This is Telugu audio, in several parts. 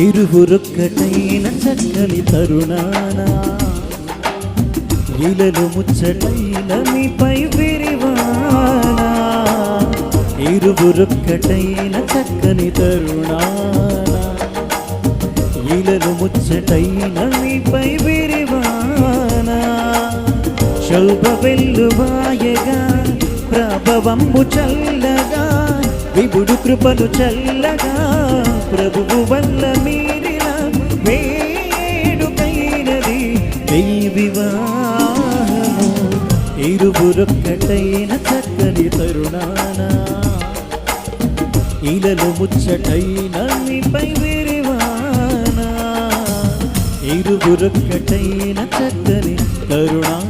ఇరువురొక్కటైన చక్కని తరుణాన ఇలలు ముచ్చటైన మీపై విరివాన ఇరువురొక్కటైన చక్కని తరుణాన ఇలలు ముచ్చటైన మీపై విరివాన శోభ వెల్లువాయగా ప్రభవంబు చల్లగా విభుడు కృపను చల్లగా ప్రభువు వల్ల మీరిన వేడుకైనది వివాహము ఇరువురొక్కటైన చక్కని తరుణాన ఇలలు ముచ్చటైన మీపై విరివాన ఇరువురొక్కటైన చక్కని తరుణాన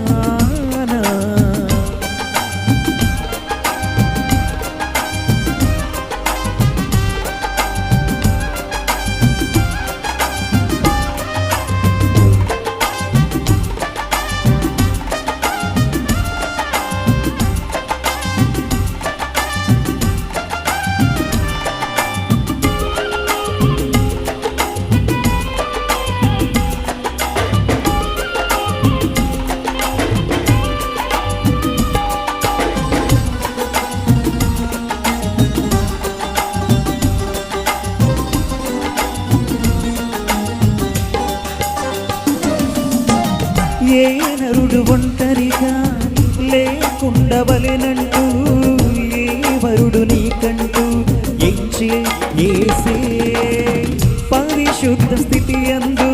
ఏ నరుడు ఒంటరిగా లేకుండవలెనంటూ ఏ వరుడు నీకంటూ ఎంచి ఏసే పరిశుద్ధ స్థితి అందు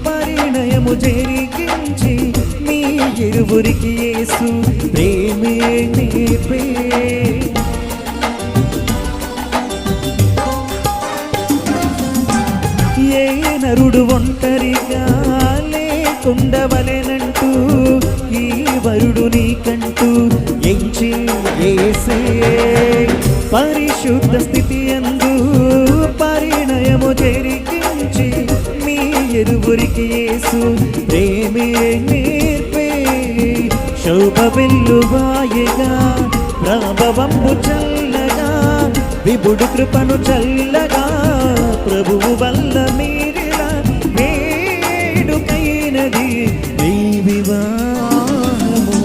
పరిణయము జరిగించి మీ ఇరువురికి యేసు ప్రేమే నేర్పే ఏ నరుడు ఒంటరిగా ఉండవలెనంటూ ఈ వరుడు నీకంటూ ఎంచి యేసే పరిశుద్ధ స్థితి అందు పరిణయము జరిగించి మీ ఇరువురికి యేసు ప్రేమే నేర్పే శోభ వెల్లువాయగా ప్రభవంబు చల్లగా విభుడు కృపను చల్లగా ప్రభువు వల్ల మీరిన వేడుకైనది వివాహము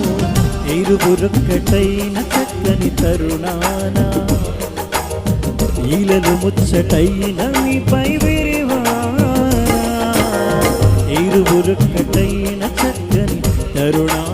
ఇరువురొక్కటైన చక్కని తరుణాన ఇలలు ముచ్చటైన మీపై విరివాన ఇరువురొక్కటైన చక్కని తరుణాన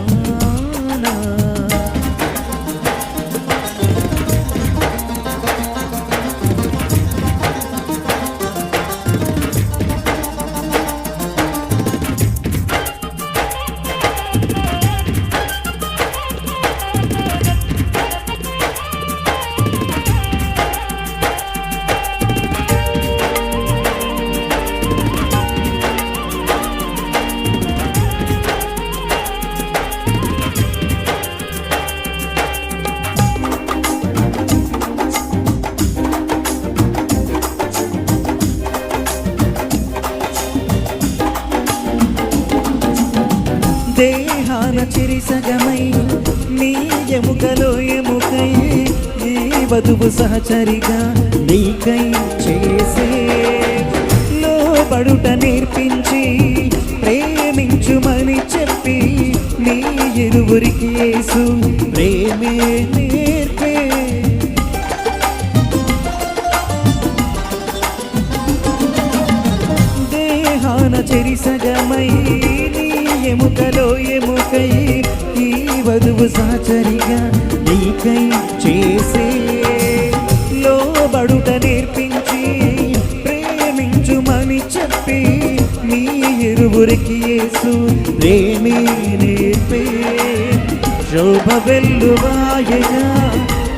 దేహాన చిరిసగమై నీ ఎముకలో ఎముకై ఈ వధువు సహచరిగా నీకై చేసే లోబడుట నేర్పించి ప్రేమించుమని చెప్పి నీ ఇరువురికి యేసు ప్రేమే నేర్పే దేహాన చెరిసగమై ఎముకలో ఎముకై ఈ వధువు సహచరిగా నీకై చేసే లోబడుట నేర్పించి ప్రేమించుమని చెప్పి నీ ఇరువురికి యేసు ప్రేమే నేర్పే శోభ వెల్లువాయగా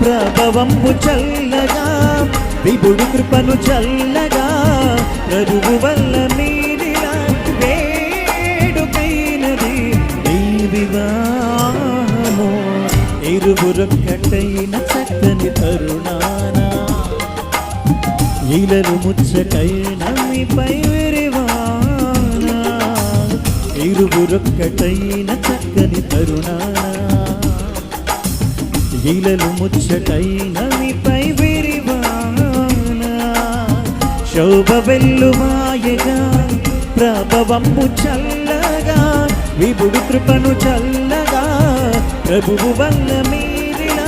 ప్రభవంబు చల్లగా విభుడు కృపను చల్లగా ప్రభువు వల్ల మీరిన వేడుకైనది వివాహము ఇరువురొక్కటైన చక్కని తరుణాన ఇలలు ముచ్చటైన మీపై విరివాన ఇరువురొక్కటైన చక్కని తరుణాన ఇలలు ముచ్చటైన మీపై విరివాన శోభ వెల్లువాయగా ప్రభవంబు చల్లగా విభుడు కృపను చల్లగా ప్రభువు వల్ల మీరిన